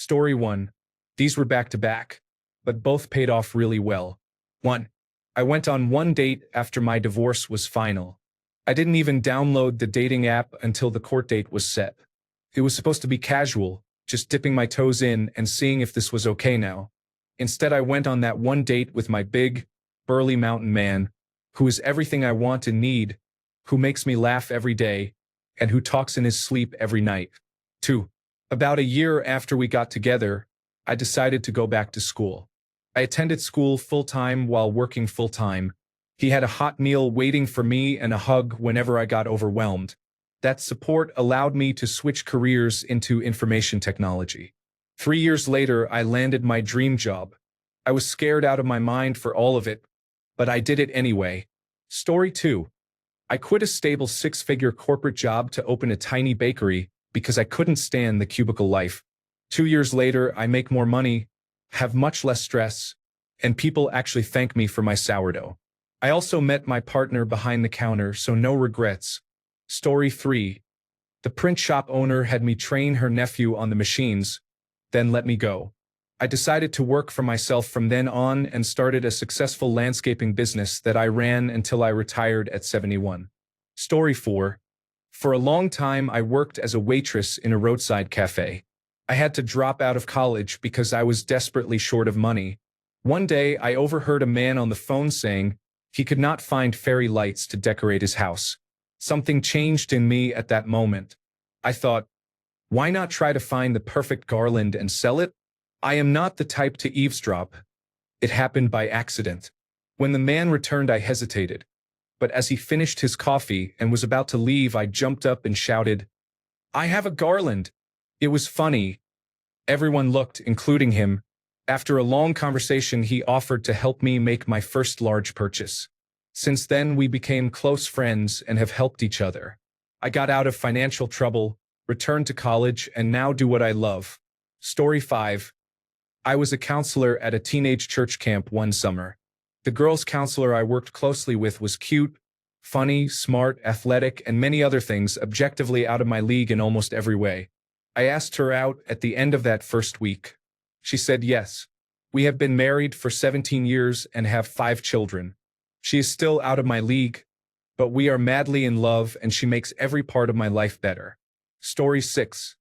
Story 1. These were back to back, but both paid off really well. 1. I went on one date after my divorce was final. I didn't even download the dating app until the court date was set. It was supposed to be casual, just dipping my toes in and seeing if this was okay now. Instead, I went on that one date with my big, burly mountain man, who is everything I want and need, who makes me laugh every day, and who talks in his sleep every night. 2. About a year after we got together, I decided to go back to school. I attended school full-time while working full-time. He had a hot meal waiting for me and a hug whenever I got overwhelmed. That support allowed me to switch careers into information technology. 3 years later, I landed my dream job. I was scared out of my mind for all of it, but I did it anyway. Story 2. I quit a stable 6-figure corporate job to open a tiny bakery because I couldn't stand the cubicle life. 2 years later, I make more money, have much less stress, and people actually thank me for my sourdough. I also met my partner behind the counter, so no regrets. Story 3. The print shop owner had me train her nephew on the machines, then let me go. I decided to work for myself from then on and started a successful landscaping business that I ran until I retired at 71. Story 4. For a long time, I worked as a waitress in a roadside cafe. I had to drop out of college because I was desperately short of money. One day, I overheard a man on the phone saying he could not find fairy lights to decorate his house. Something changed in me at that moment. I thought, why not try to find the perfect garland and sell it? I am not the type to eavesdrop. It happened by accident. When the man returned, I hesitated. But as he finished his coffee and was about to leave, I jumped up and shouted, "I have a garland!" It was funny. Everyone looked, including him. After a long conversation, he offered to help me make my first large purchase. Since then, we became close friends and have helped each other. I got out of financial trouble, returned to college, and now do what I love. Story 5. I was a counselor at a teenage church camp one summer. The girls' counselor I worked closely with was cute, funny, smart, athletic, and many other things objectively out of my league in almost every way. I asked her out at the end of that first week. She said yes. We have been married for 17 years and have 5 children. She is still out of my league, but we are madly in love and she makes every part of my life better. Story 6.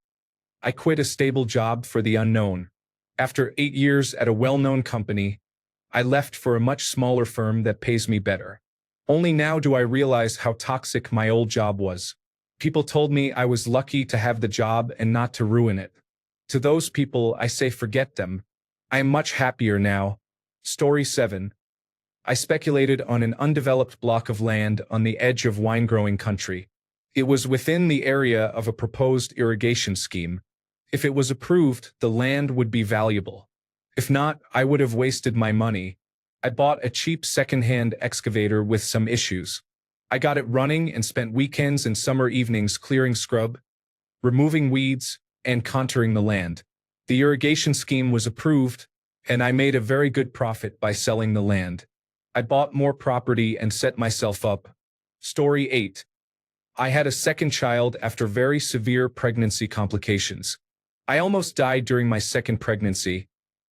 I quit a stable job for the unknown. After 8 years at a well-known company, I left for a much smaller firm that pays me better. Only now do I realize how toxic my old job was. People told me I was lucky to have the job and not to ruin it. To those people, I say forget them. I am much happier now. Story 7. I speculated on an undeveloped block of land on the edge of wine-growing country. It was within the area of a proposed irrigation scheme. If it was approved, the land would be valuable. If not, I would have wasted my money. I bought a cheap second-hand excavator with some issues. I got it running and spent weekends and summer evenings clearing scrub, removing weeds, and contouring the land. The irrigation scheme was approved, and I made a very good profit by selling the land. I bought more property and set myself up. Story 8. I had a second child after very severe pregnancy complications. I almost died during my second pregnancy,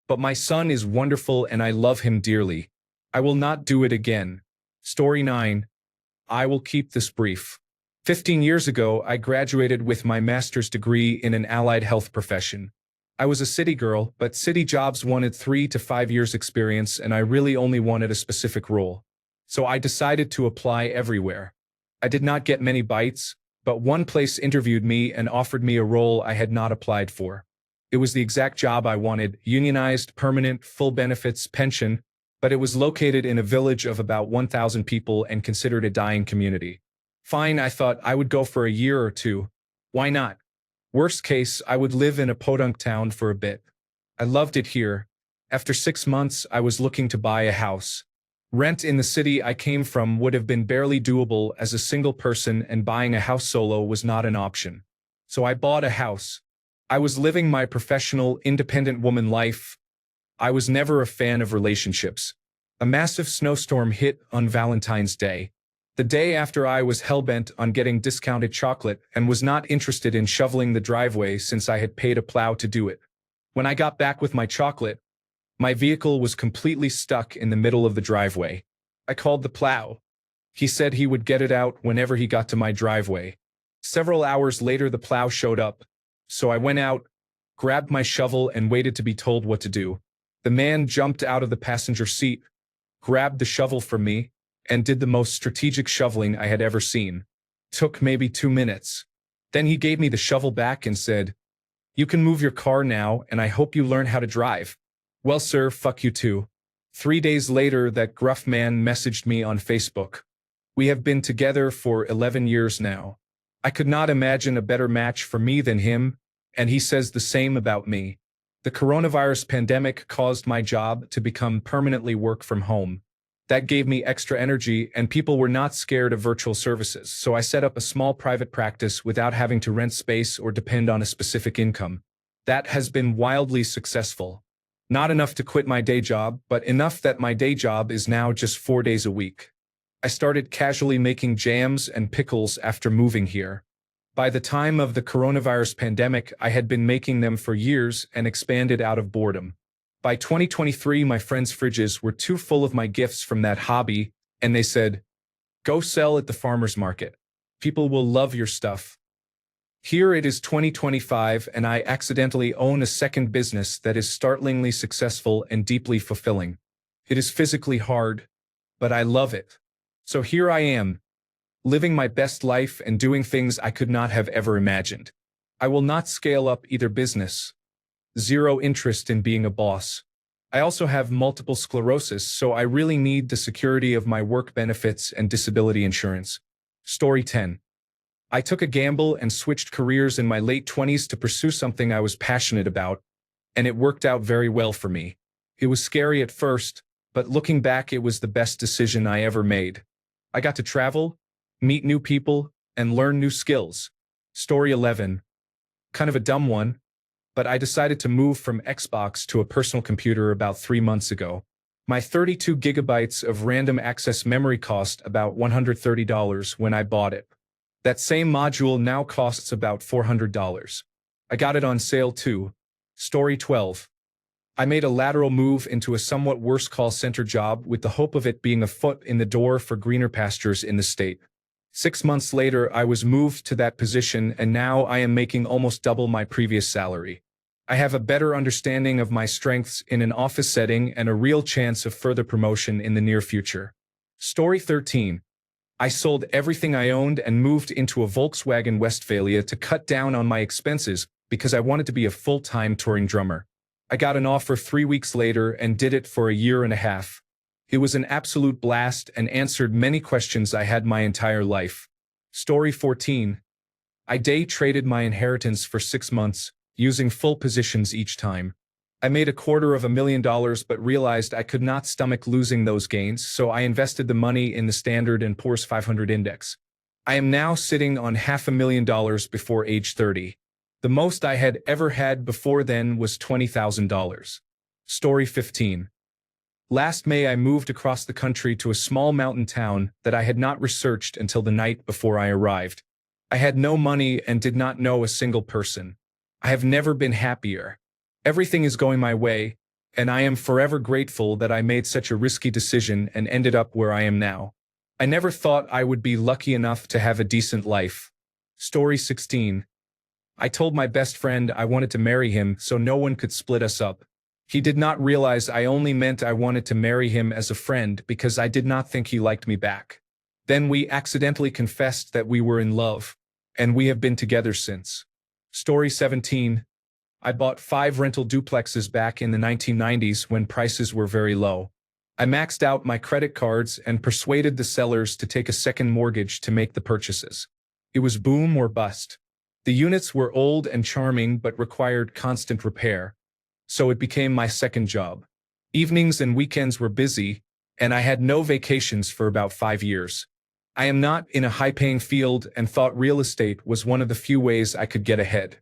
but my son is wonderful and I love him dearly. I will not do it again. Story 9. I will keep this brief. 15 years ago, I graduated with my master's degree in an allied health profession. I was a city girl, but city jobs wanted 3 to 5 years experience and I really only wanted a specific role. So I decided to apply everywhere. I did not get many bites, but one place interviewed me and offered me a role I had not applied for. It was the exact job I wanted, unionized, permanent, full benefits, pension, but it was located in a village of about 1,000 people and considered a dying community. Fine, I thought I would go for a year or 2. Why not? Worst case, I would live in a podunk town for a bit. I loved it here. After 6 months, I was looking to buy a house. Rent in the city I came from would have been barely doable as a single person, and buying a house solo was not an option. So I bought a house. I was living my professional, independent woman life. I was never a fan of relationships. A massive snowstorm hit on Valentine's Day. The day after, I was hellbent on getting discounted chocolate and was not interested in shoveling the driveway since I had paid a plow to do it. When I got back with my chocolate, my vehicle was completely stuck in the middle of the driveway. I called the plow. He said he would get it out whenever he got to my driveway. Several hours later, the plow showed up, so I went out, grabbed my shovel, and waited to be told what to do. The man jumped out of the passenger seat, grabbed the shovel from me, and did the most strategic shoveling I had ever seen. Took maybe 2 minutes. Then he gave me the shovel back and said, "You can move your car now, and I hope you learn how to drive." Well, sir, fuck you too. 3 days later, that gruff man messaged me on Facebook. We have been together for 11 years now. I could not imagine a better match for me than him, and he says the same about me. The coronavirus pandemic caused my job to become permanently work from home. That gave me extra energy, and people were not scared of virtual services, so I set up a small private practice without having to rent space or depend on a specific income. That has been wildly successful. Not enough to quit my day job, but enough that my day job is now just 4 days a week. I started casually making jams and pickles after moving here. By the time of the coronavirus pandemic, I had been making them for years and expanded out of boredom. By 2023, my friends' fridges were too full of my gifts from that hobby, and they said, "Go sell at the farmer's market. People will love your stuff." Here it is 2025, and I accidentally own a second business that is startlingly successful and deeply fulfilling. It is physically hard, but I love it. So here I am, living my best life and doing things I could not have ever imagined. I will not scale up either business. Zero interest in being a boss. I also have multiple sclerosis, so I really need the security of my work benefits and disability insurance. Story 10. I took a gamble and switched careers in my late 20s to pursue something I was passionate about, and it worked out very well for me. It was scary at first, but looking back, it was the best decision I ever made. I got to travel, meet new people, and learn new skills. Story 11. Kind of a dumb one, but I decided to move from Xbox to a personal computer about 3 months ago. My 32 gigabytes of random access memory cost about $130 when I bought it. That same module now costs about $400. I got it on sale too. Story 12. I made a lateral move into a somewhat worse call center job with the hope of it being a foot in the door for greener pastures in the state. 6 months later, I was moved to that position, and now I am making almost double my previous salary. I have a better understanding of my strengths in an office setting and a real chance of further promotion in the near future. Story 13. I sold everything I owned and moved into a Volkswagen Westphalia to cut down on my expenses because I wanted to be a full-time touring drummer. I got an offer 3 weeks later and did it for a year and a half. It was an absolute blast and answered many questions I had my entire life. Story 14. I day traded my inheritance for 6 months, using full positions each time. I made $250,000 but realized I could not stomach losing those gains, so I invested the money in the Standard & Poor's 500 index. I am now sitting on $500,000 before age 30. The most I had ever had before then was $20,000. Story 15. Last May, I moved across the country to a small mountain town that I had not researched until the night before I arrived. I had no money and did not know a single person. I have never been happier. Everything is going my way, and I am forever grateful that I made such a risky decision and ended up where I am now. I never thought I would be lucky enough to have a decent life. Story 16. I told my best friend I wanted to marry him so no one could split us up. He did not realize I only meant I wanted to marry him as a friend because I did not think he liked me back. Then we accidentally confessed that we were in love, and we have been together since. Story 17. I bought 5 rental duplexes back in the 1990s when prices were very low. I maxed out my credit cards and persuaded the sellers to take a second mortgage to make the purchases. It was boom or bust. The units were old and charming but required constant repair, so it became my second job. Evenings and weekends were busy, and I had no vacations for about 5 years. I am not in a high-paying field and thought real estate was one of the few ways I could get ahead.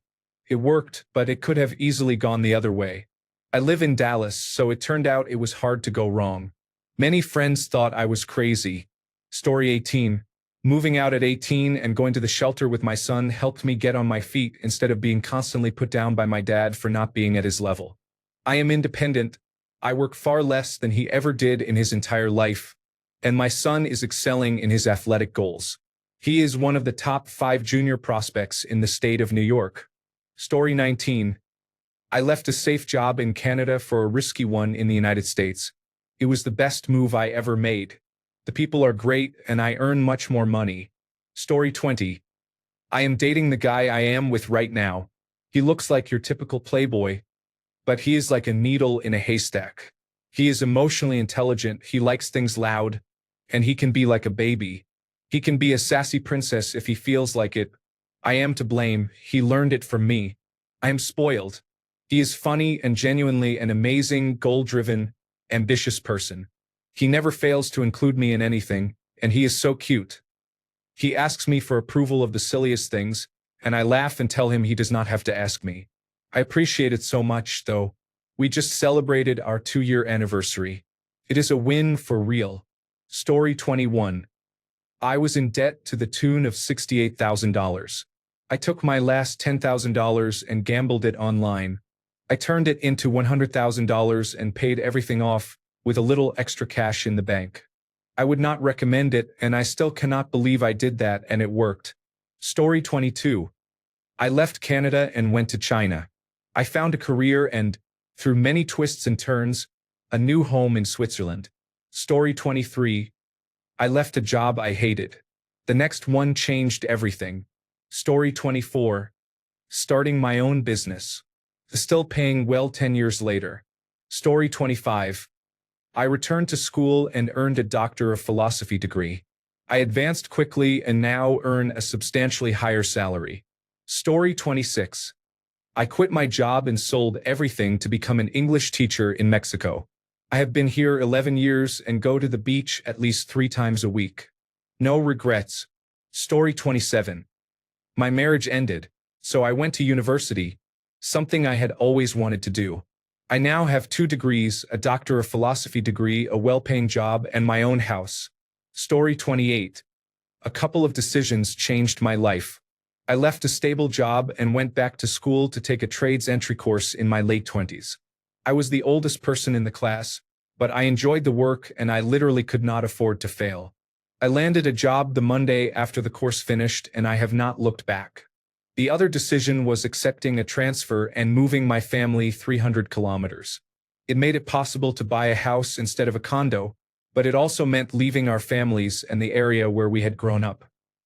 It worked, but it could have easily gone the other way. I live in Dallas, so it turned out it was hard to go wrong. Many friends thought I was crazy. Story 18. Moving out at 18 and going to the shelter with my son helped me get on my feet instead of being constantly put down by my dad for not being at his level. I am independent. I work far less than he ever did in his entire life, and my son is excelling in his athletic goals. He is one of the top 5 junior prospects in the state of New York. Story 19. I left a safe job in Canada for a risky one in the United States. It was the best move I ever made. The people are great and I earn much more money. Story 20. I am dating the guy I am with right now. He looks like your typical playboy, but he is like a needle in a haystack. He is emotionally intelligent, he likes things loud, and he can be like a baby. He can be a sassy princess if he feels like it. I am to blame, he learned it from me. I am spoiled. He is funny and genuinely an amazing, goal-driven, ambitious person. He never fails to include me in anything, and he is so cute. He asks me for approval of the silliest things, and I laugh and tell him he does not have to ask me. I appreciate it so much, though. We just celebrated our 2-year anniversary. It is a win for real. Story 21. I was in debt to the tune of $68,000. I took my last $10,000 and gambled it online. I turned it into $100,000 and paid everything off, with a little extra cash in the bank. I would not recommend it, and I still cannot believe I did that and it worked. Story 22. I left Canada and went to China. I found a career and, through many twists and turns, a new home in Switzerland. Story 23. I left a job I hated. The next one changed everything. Story 24. Starting my own business. Still paying well 10 years later. Story 25. I returned to school and earned a Doctor of Philosophy degree. I advanced quickly and now earn a substantially higher salary. Story 26. I quit my job and sold everything to become an English teacher in Mexico. I have been here 11 years and go to the beach at least 3 times a week. No regrets. Story 27. My marriage ended, so I went to university, something I had always wanted to do. I now have 2 degrees, a Doctor of Philosophy degree, a well-paying job, and my own house. Story 28. A couple of decisions changed my life. I left a stable job and went back to school to take a trades entry course in my late 20s. I was the oldest person in the class, but I enjoyed the work and I literally could not afford to fail. I landed a job the Monday after the course finished and I have not looked back. The other decision was accepting a transfer and moving my family 300 kilometers. It made it possible to buy a house instead of a condo, but it also meant leaving our families and the area where we had grown up.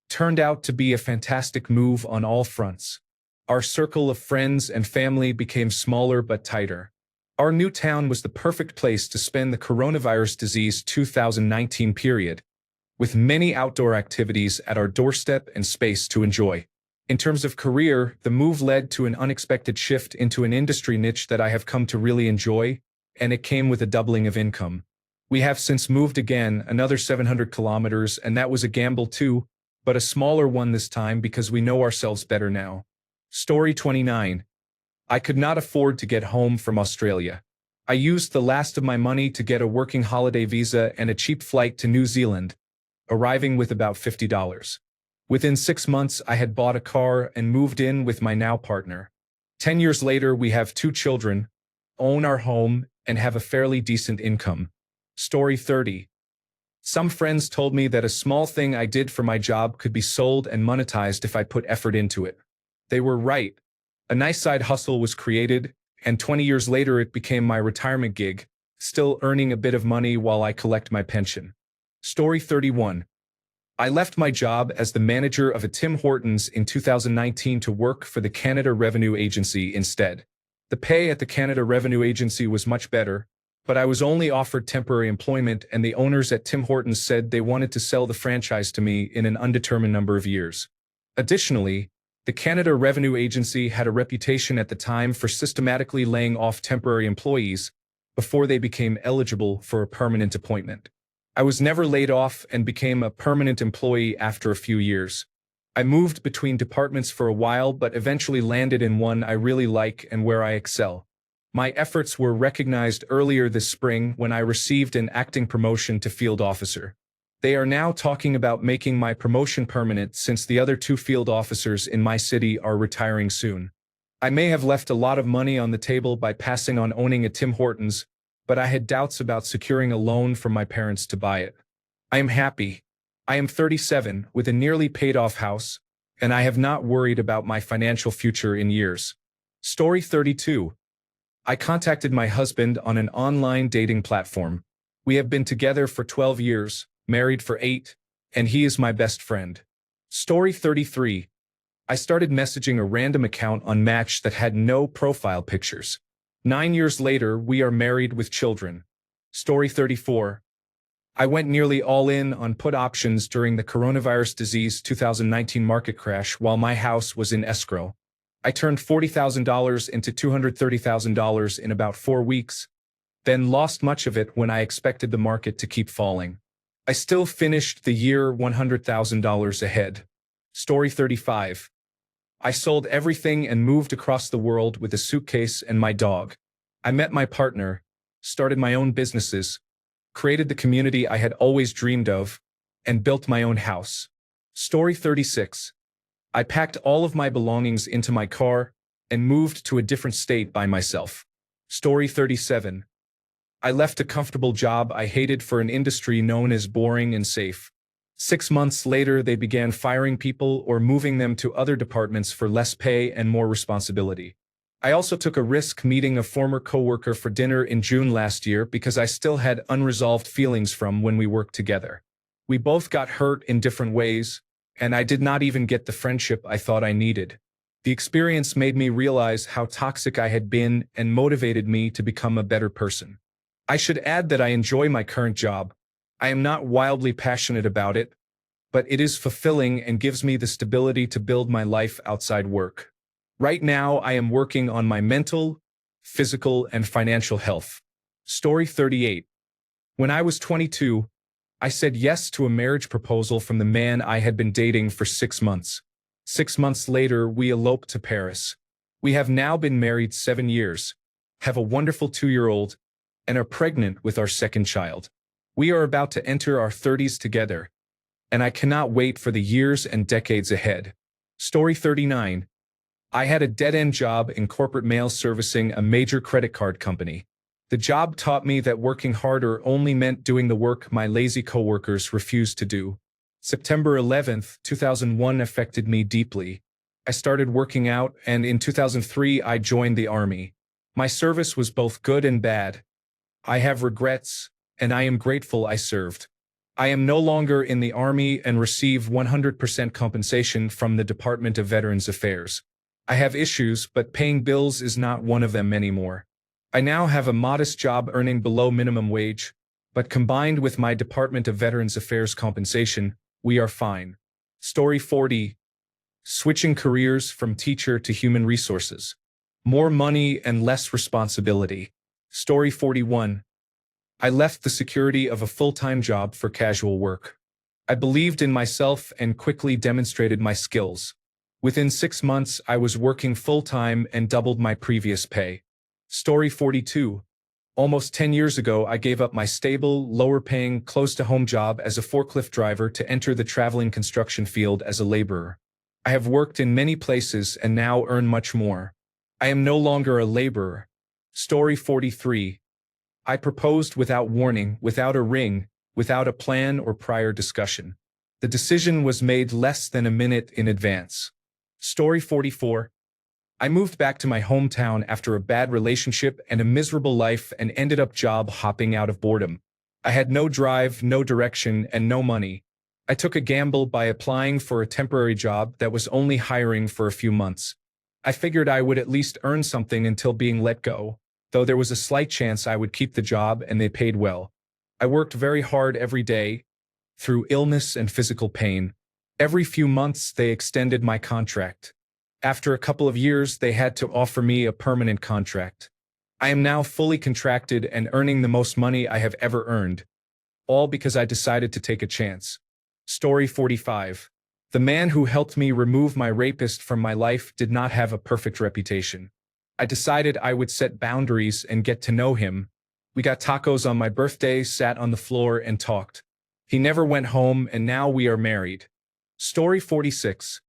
Turned out to be a fantastic move on all fronts. Our circle of friends and family became smaller but tighter. Our new town was the perfect place to spend the coronavirus disease 2019 period, with many outdoor activities at our doorstep and space to enjoy. In terms of career, the move led to an unexpected shift into an industry niche that I have come to really enjoy, and it came with a doubling of income. We have since moved again, another 700 kilometers, and that was a gamble too, but a smaller one this time because we know ourselves better now. Story 29. I could not afford to get home from Australia. I used the last of my money to get a working holiday visa and a cheap flight to New Zealand, arriving with about $50. Within 6 months, I had bought a car and moved in with my now partner. 10 years later, we have 2 children, own our home, and have a fairly decent income. Story 30. Some friends told me that a small thing I did for my job could be sold and monetized if I put effort into it. They were right. A nice side hustle was created, and 20 years later it became my retirement gig, still earning a bit of money while I collect my pension. Story 31. I left my job as the manager of a Tim Hortons in 2019 to work for the Canada Revenue Agency instead. The pay at the Canada Revenue Agency was much better, but I was only offered temporary employment and the owners at Tim Hortons said they wanted to sell the franchise to me in an undetermined number of years. Additionally, the Canada Revenue Agency had a reputation at the time for systematically laying off temporary employees before they became eligible for a permanent appointment. I was never laid off and became a permanent employee after a few years. I moved between departments for a while but eventually landed in one I really like and where I excel. My efforts were recognized earlier this spring when I received an acting promotion to field officer. They are now talking about making my promotion permanent since the other two field officers in my city are retiring soon. I may have left a lot of money on the table by passing on owning a Tim Hortons, but I had doubts about securing a loan from my parents to buy it. I am happy. I am 37 with a nearly paid-off house, and I have not worried about my financial future in years. Story 32. I contacted my husband on an online dating platform. We have been together for 12 years, married for 8, and he is my best friend. Story 33. I started messaging a random account on Match that had no profile pictures. 9 years later, we are married with children. Story 34. I went nearly all in on put options during the coronavirus disease 2019 market crash while my house was in escrow. I turned $40,000 into $230,000 in about 4 weeks, then lost much of it when I expected the market to keep falling. I still finished the year $100,000 ahead. Story 35. I sold everything and moved across the world with a suitcase and my dog. I met my partner, started my own businesses, created the community I had always dreamed of, and built my own house. Story 36. I packed all of my belongings into my car and moved to a different state by myself. Story 37. I left a comfortable job I hated for an industry known as boring and safe. 6 months later, they began firing people or moving them to other departments for less pay and more responsibility. I also took a risk meeting a former coworker for dinner in June last year because I still had unresolved feelings from when we worked together. We both got hurt in different ways, and I did not even get the friendship I thought I needed. The experience made me realize how toxic I had been and motivated me to become a better person. I should add that I enjoy my current job. I am not wildly passionate about it, but it is fulfilling and gives me the stability to build my life outside work. Right now, I am working on my mental, physical, and financial health. Story 38. When I was 22, I said yes to a marriage proposal from the man I had been dating for 6 months. 6 months later, we eloped to Paris. We have now been married 7 years, have a wonderful 2-year-old, and are pregnant with our second child. We are about to enter our 30s together, and I cannot wait for the years and decades ahead. Story 39. I had a dead-end job in corporate mail servicing a major credit card company. The job taught me that working harder only meant doing the work my lazy coworkers refused to do. September 11, 2001 affected me deeply. I started working out, and in 2003 I joined the Army. My service was both good and bad. I have regrets, and I am grateful I served. I am no longer in the Army and receive 100% compensation from the Department of Veterans Affairs. I have issues, but paying bills is not one of them anymore. I now have a modest job earning below minimum wage, but combined with my Department of Veterans Affairs compensation, we are fine. Story 40. Switching careers from teacher to human resources. More money and less responsibility. Story 41. I left the security of a full-time job for casual work. I believed in myself and quickly demonstrated my skills. Within 6 months, I was working full-time and doubled my previous pay. Story 42. Almost 10 years ago, I gave up my stable, lower-paying, close-to-home job as a forklift driver to enter the traveling construction field as a laborer. I have worked in many places and now earn much more. I am no longer a laborer. Story 43. I proposed without warning, without a ring, without a plan or prior discussion. The decision was made less than a minute in advance. Story 44. I moved back to my hometown after a bad relationship and a miserable life and ended up job hopping out of boredom. I had no drive, no direction, and no money. I took a gamble by applying for a temporary job that was only hiring for a few months. I figured I would at least earn something until being let go, though there was a slight chance I would keep the job and they paid well. I worked very hard every day, through illness and physical pain. Every few months, they extended my contract. After a couple of years, they had to offer me a permanent contract. I am now fully contracted and earning the most money I have ever earned, all because I decided to take a chance. Story 45. The man who helped me remove my rapist from my life did not have a perfect reputation. I decided I would set boundaries and get to know him. We got tacos on my birthday, sat on the floor, and talked. He never went home and now we are married. Story 46.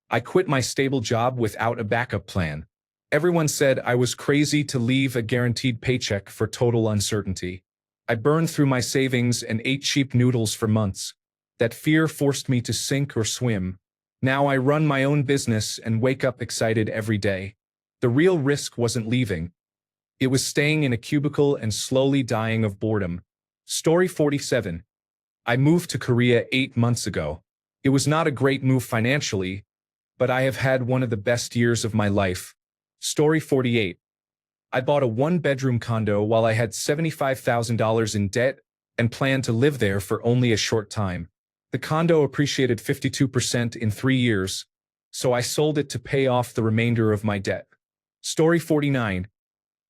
I quit my stable job without a backup plan. Everyone said I was crazy to leave a guaranteed paycheck for total uncertainty. I burned through my savings and ate cheap noodles for months. That fear forced me to sink or swim. Now I run my own business and wake up excited every day. The real risk wasn't leaving. It was staying in a cubicle and slowly dying of boredom. Story 47. I moved to Korea 8 months ago. It was not a great move financially, but I have had one of the best years of my life. Story 48. I bought a one-bedroom condo while I had $75,000 in debt and planned to live there for only a short time. The condo appreciated 52% in 3 years, so I sold it to pay off the remainder of my debt. Story 49.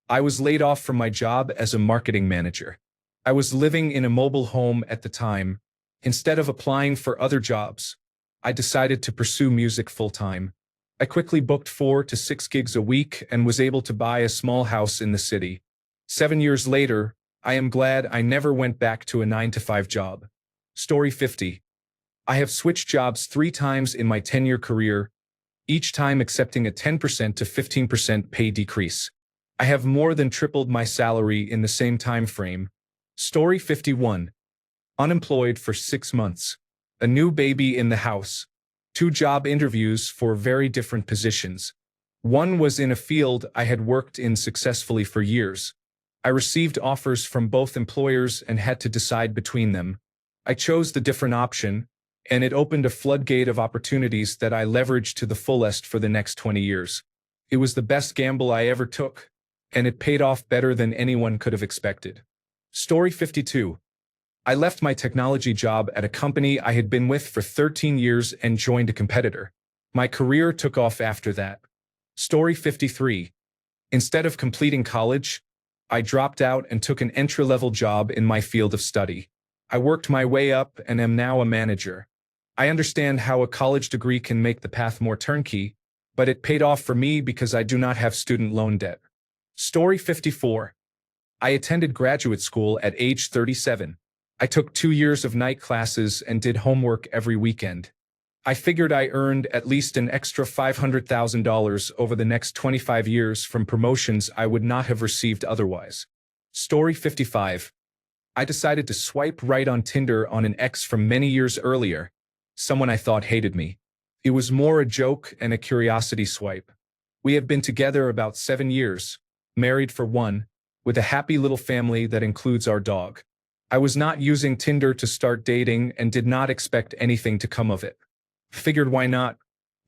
I was laid off from my job as a marketing manager. I was living in a mobile home at the time. Instead of applying for other jobs, I decided to pursue music full-time. I quickly booked 4 to 6 gigs a week and was able to buy a small house in the city. 7 years later, I am glad I never went back to a 9-to-5 job. Story 50. I have switched jobs 3 times in my 10-year career, each time accepting a 10% to 15% pay decrease. I have more than tripled my salary in the same time frame. Story 51. Unemployed for 6 months. A new baby in the house. 2 job interviews for very different positions. One was in a field I had worked in successfully for years. I received offers from both employers and had to decide between them. I chose the different option, and it opened a floodgate of opportunities that I leveraged to the fullest for the next 20 years. It was the best gamble I ever took, and it paid off better than anyone could have expected. Story 52. I left my technology job at a company I had been with for 13 years and joined a competitor. My career took off after that. Story 53. Instead of completing college, I dropped out and took an entry-level job in my field of study. I worked my way up and am now a manager. I understand how a college degree can make the path more turnkey, but it paid off for me because I do not have student loan debt. Story 54. I attended graduate school at age 37. I took 2 years of night classes and did homework every weekend. I figured I earned at least an extra $500,000 over the next 25 years from promotions I would not have received otherwise. Story 55. I decided to swipe right on Tinder on an ex from many years earlier, someone I thought hated me. It was more a joke and a curiosity swipe. We have been together about 7 years, married for 1, with a happy little family that includes our dog. I was not using Tinder to start dating and did not expect anything to come of it. Figured why not?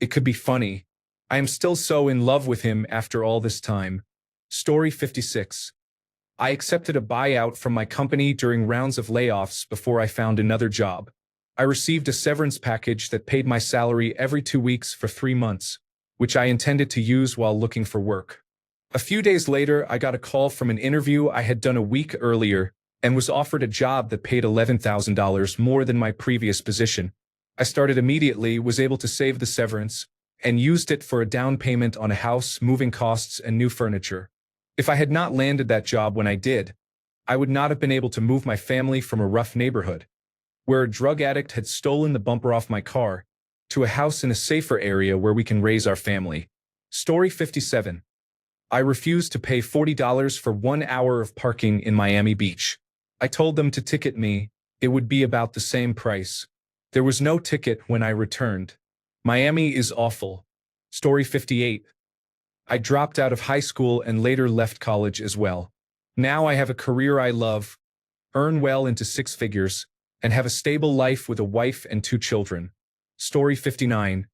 It could be funny. I am still so in love with him after all this time. Story 56. I accepted a buyout from my company during rounds of layoffs before I found another job. I received a severance package that paid my salary every 2 weeks for 3 months, which I intended to use while looking for work. A few days later, I got a call from an interview I had done a week earlier and was offered a job that paid $11,000 more than my previous position. I started immediately, was able to save the severance, and used it for a down payment on a house, moving costs, and new furniture. If I had not landed that job when I did, I would not have been able to move my family from a rough neighborhood, where a drug addict had stolen the bumper off my car, to a house in a safer area where we can raise our family. Story 57. I refused to pay $40 for 1 hour of parking in Miami Beach. I told them to ticket me, it would be about the same price. There was no ticket when I returned. Miami is awful. Story 58. I dropped out of high school and later left college as well. Now I have a career I love, earn well into 6 figures, and have a stable life with a wife and 2 children. Story 59.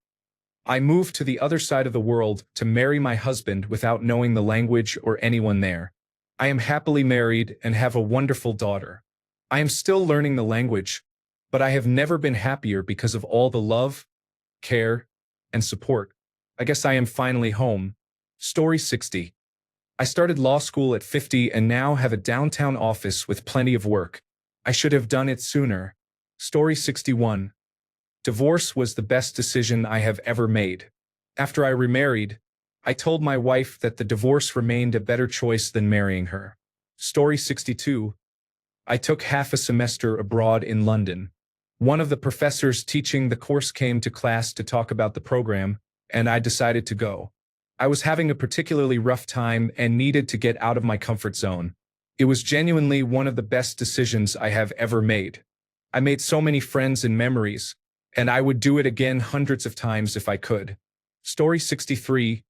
I moved to the other side of the world to marry my husband without knowing the language or anyone there. I am happily married and have a wonderful daughter. I am still learning the language, but I have never been happier because of all the love, care, and support. I guess I am finally home. Story 60. I started law school at 50 and now have a downtown office with plenty of work. I should have done it sooner. Story 61. Divorce was the best decision I have ever made. After I remarried, I told my wife that the divorce remained a better choice than marrying her. Story 62. I took half a semester abroad in London. One of the professors teaching the course came to class to talk about the program, and I decided to go. I was having a particularly rough time and needed to get out of my comfort zone. It was genuinely one of the best decisions I have ever made. I made so many friends and memories, and I would do it again hundreds of times if I could. Story 63,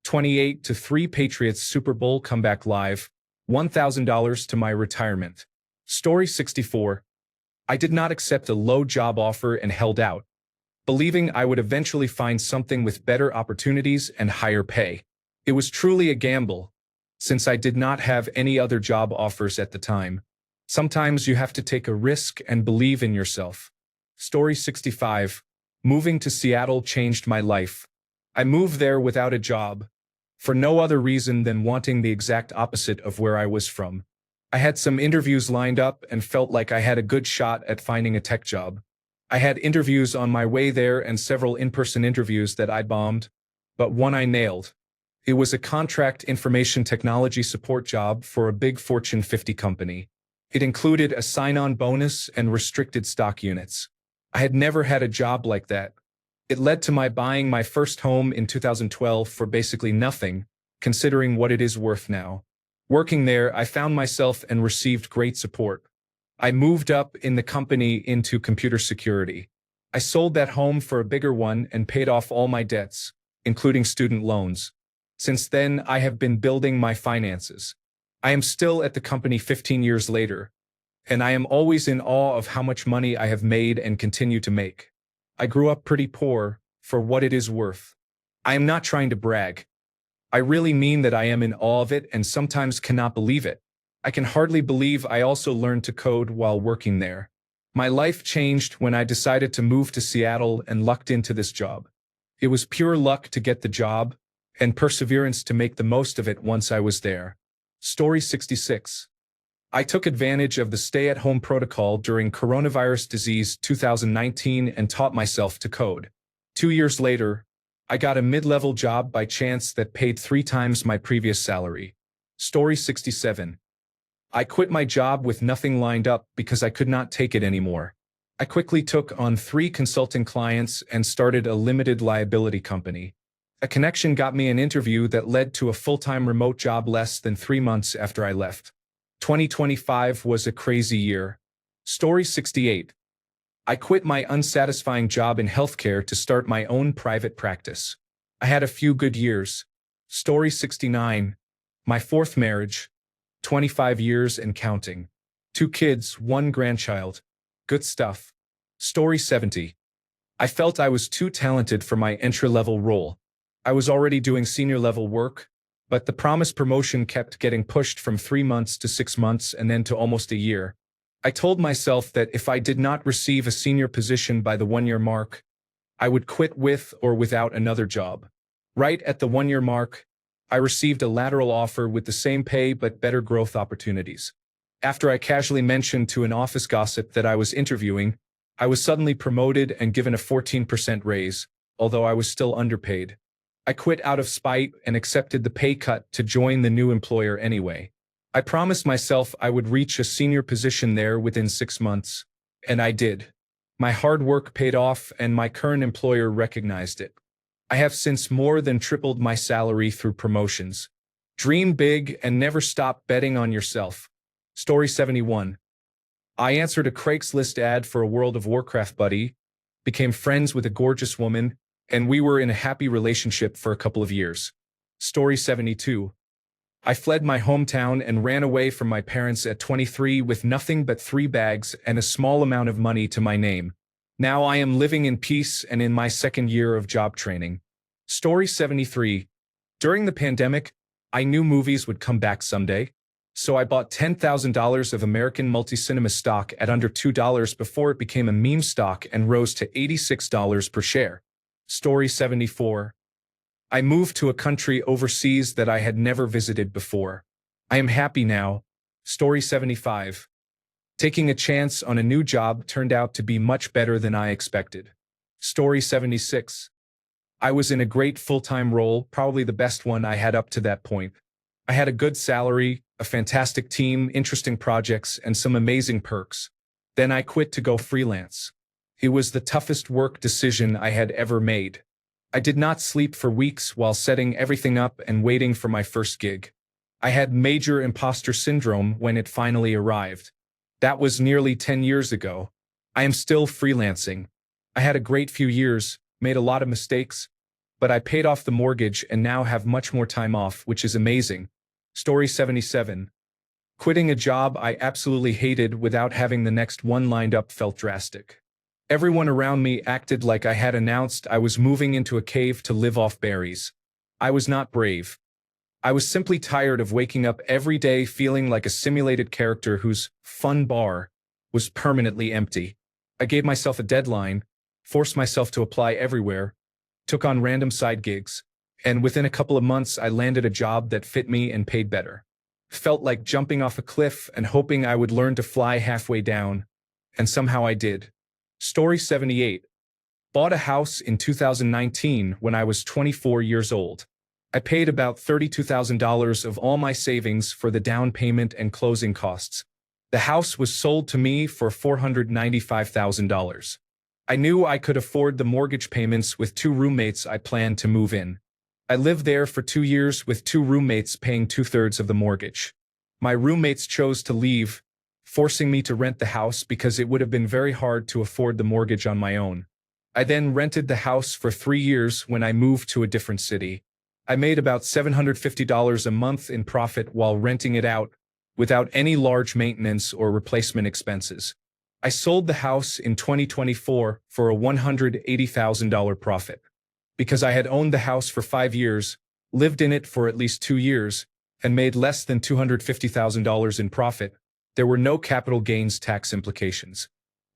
28-3 Patriots Super Bowl comeback live, $1,000 to my retirement. Story 64. I did not accept a low job offer and held out, believing I would eventually find something with better opportunities and higher pay. It was truly a gamble, since I did not have any other job offers at the time. Sometimes you have to take a risk and believe in yourself. Story 65. Moving to Seattle changed my life. I moved there without a job, for no other reason than wanting the exact opposite of where I was from. I had some interviews lined up and felt like I had a good shot at finding a tech job. I had interviews on my way there and several in-person interviews that I bombed, but one I nailed. It was a contract information technology support job for a big Fortune 50 company. It included a sign-on bonus and restricted stock units. I had never had a job like that. It led to my buying my first home in 2012 for basically nothing, considering what it is worth now. Working there, I found myself and received great support. I moved up in the company into computer security. I sold that home for a bigger one and paid off all my debts, including student loans. Since then, I have been building my finances. I am still at the company 15 years later, and I am always in awe of how much money I have made and continue to make. I grew up pretty poor, for what it is worth. I am not trying to brag. I really mean that I am in awe of it and sometimes cannot believe it. I can hardly believe I also learned to code while working there. My life changed when I decided to move to Seattle and lucked into this job. It was pure luck to get the job, and perseverance to make the most of it once I was there. Story 66. I took advantage of the stay-at-home protocol during coronavirus disease 2019 and taught myself to code. 2 years later, I got a mid-level job by chance that paid 3 times my previous salary. Story 67. I quit my job with nothing lined up because I could not take it anymore. I quickly took on 3 consulting clients and started a limited liability company. A connection got me an interview that led to a full-time remote job less than 3 months after I left. 2025 was a crazy year. Story 68. I quit my unsatisfying job in healthcare to start my own private practice. I had a few good years. Story 69. My 4th marriage. 25 years and counting. 2 kids, 1 grandchild. Good stuff. Story 70. I felt I was too talented for my entry-level role. I was already doing senior-level work, but the promised promotion kept getting pushed from 3 months to 6 months and then to almost a year. I told myself that if I did not receive a senior position by the 1-year mark, I would quit with or without another job. Right at the 1-year mark, I received a lateral offer with the same pay but better growth opportunities. After I casually mentioned to an office gossip that I was interviewing, I was suddenly promoted and given a 14% raise, although I was still underpaid. I quit out of spite and accepted the pay cut to join the new employer anyway. I promised myself I would reach a senior position there within 6 months, and I did. My hard work paid off and my current employer recognized it. I have since more than tripled my salary through promotions. Dream big and never stop betting on yourself. Story 71. I answered a Craigslist ad for a World of Warcraft buddy, became friends with a gorgeous woman, and we were in a happy relationship for a couple of years. Story 72. I fled my hometown and ran away from my parents at 23 with nothing but 3 bags and a small amount of money to my name. Now I am living in peace and in my 2nd year of job training. Story 73. During the pandemic, I knew movies would come back someday, so I bought $10,000 of American multi-cinema stock at under $2 before it became a meme stock and rose to $86 per share. Story 74. I moved to a country overseas that I had never visited before. I am happy now. Story 75. Taking a chance on a new job turned out to be much better than I expected. Story 76. I was in a great full-time role, probably the best one I had up to that point. I had a good salary, a fantastic team, interesting projects, and some amazing perks. Then I quit to go freelance. It was the toughest work decision I had ever made. I did not sleep for weeks while setting everything up and waiting for my first gig. I had major imposter syndrome when it finally arrived. That was nearly 10 years ago. I am still freelancing. I had a great few years, made a lot of mistakes, but I paid off the mortgage and now have much more time off, which is amazing. Story 77. Quitting a job I absolutely hated without having the next one lined up felt drastic. Everyone around me acted like I had announced I was moving into a cave to live off berries. I was not brave. I was simply tired of waking up every day feeling like a simulated character whose fun bar was permanently empty. I gave myself a deadline, forced myself to apply everywhere, took on random side gigs, and within a couple of months I landed a job that fit me and paid better. Felt like jumping off a cliff and hoping I would learn to fly halfway down, and somehow I did. Story 78. Bought a house in 2019 when I was 24 years old. I paid about $32,000 of all my savings for the down payment and closing costs. The house was sold to me for $495,000. I knew I could afford the mortgage payments with 2 roommates I planned to move in. I lived there for 2 years with 2 roommates paying 2/3 of the mortgage. My roommates chose to leave, forcing me to rent the house because it would have been very hard to afford the mortgage on my own. I then rented the house for 3 years when I moved to a different city. I made about $750 a month in profit while renting it out, without any large maintenance or replacement expenses. I sold the house in 2024 for a $180,000 profit. Because I had owned the house for 5 years, lived in it for at least 2 years, and made less than $250,000 in profit, there were no capital gains tax implications.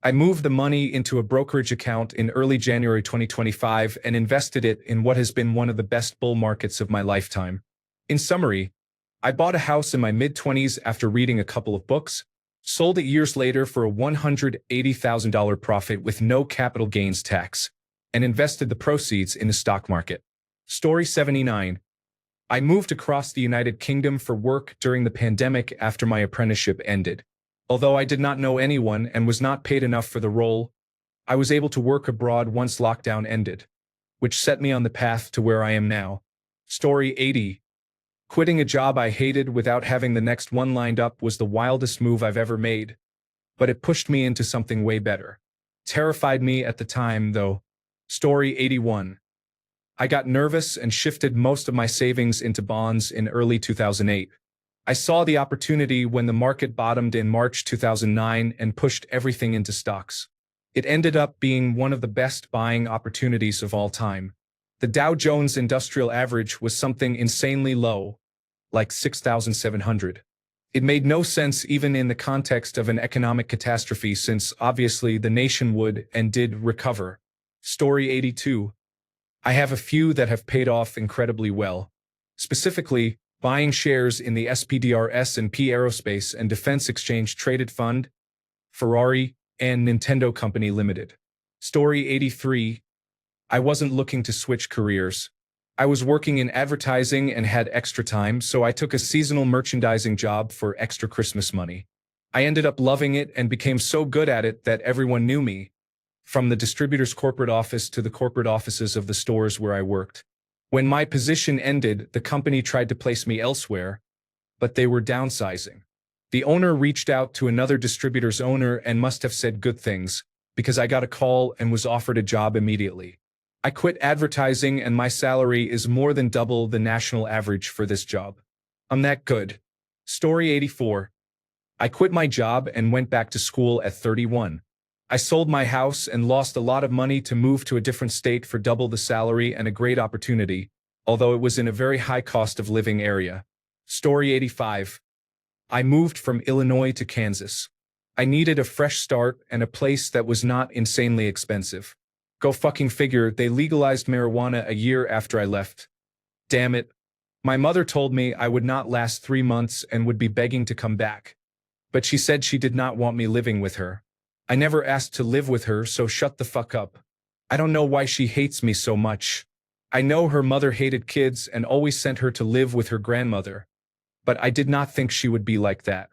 I moved the money into a brokerage account in early January 2025 and invested it in what has been one of the best bull markets of my lifetime. In summary, I bought a house in my mid-20s after reading a couple of books, sold it years later for a $180,000 profit with no capital gains tax, and invested the proceeds in the stock market. Story 79. I moved across the United Kingdom for work during the pandemic after my apprenticeship ended. Although I did not know anyone and was not paid enough for the role, I was able to work abroad once lockdown ended, which set me on the path to where I am now. Story 80. Quitting a job I hated without having the next one lined up was the wildest move I've ever made, but it pushed me into something way better. Terrified me at the time, though. Story 81. I got nervous and shifted most of my savings into bonds in early 2008. I saw the opportunity when the market bottomed in March 2009 and pushed everything into stocks. It ended up being one of the best buying opportunities of all time. The Dow Jones Industrial Average was something insanely low, like 6,700. It made no sense even in the context of an economic catastrophe since obviously the nation would and did recover. Story 82. I have a few that have paid off incredibly well. Specifically, buying shares in the SPDR S&P Aerospace and Defense Exchange Traded Fund, Ferrari, and Nintendo Company Limited. Story 83. I wasn't looking to switch careers. I was working in advertising and had extra time, so I took a seasonal merchandising job for extra Christmas money. I ended up loving it and became so good at it that everyone knew me, from the distributor's corporate office to the corporate offices of the stores where I worked. When my position ended, the company tried to place me elsewhere, but they were downsizing. The owner reached out to another distributor's owner and must have said good things, because I got a call and was offered a job immediately. I quit advertising and my salary is more than double the national average for this job. I'm that good. Story 84. I quit my job and went back to school at 31. I sold my house and lost a lot of money to move to a different state for double the salary and a great opportunity, although it was in a very high cost of living area. Story 85. I moved from Illinois to Kansas. I needed a fresh start and a place that was not insanely expensive. Go fucking figure, they legalized marijuana a year after I left. Damn it. My mother told me I would not last 3 months and would be begging to come back. But she said she did not want me living with her. I never asked to live with her, so shut the fuck up. I don't know why she hates me so much. I know her mother hated kids and always sent her to live with her grandmother. but I did not think she would be like that.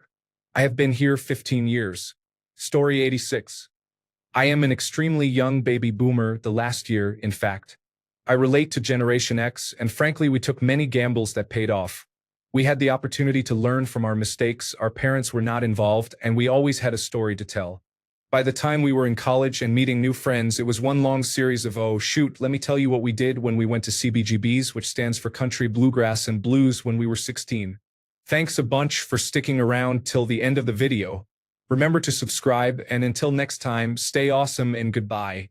I have been here 15 years. Story 86. I am an extremely young baby boomer, the last year, in fact. I relate to Generation X, and frankly, we took many gambles that paid off. We had the opportunity to learn from our mistakes, our parents were not involved, and we always had a story to tell. By the time we were in college and meeting new friends, it was one long series of, oh shoot, let me tell you what we did when we went to CBGBs, which stands for Country Bluegrass and Blues, when we were 16. Thanks a bunch for sticking around till the end of the video. Remember to subscribe, and until next time, stay awesome and goodbye.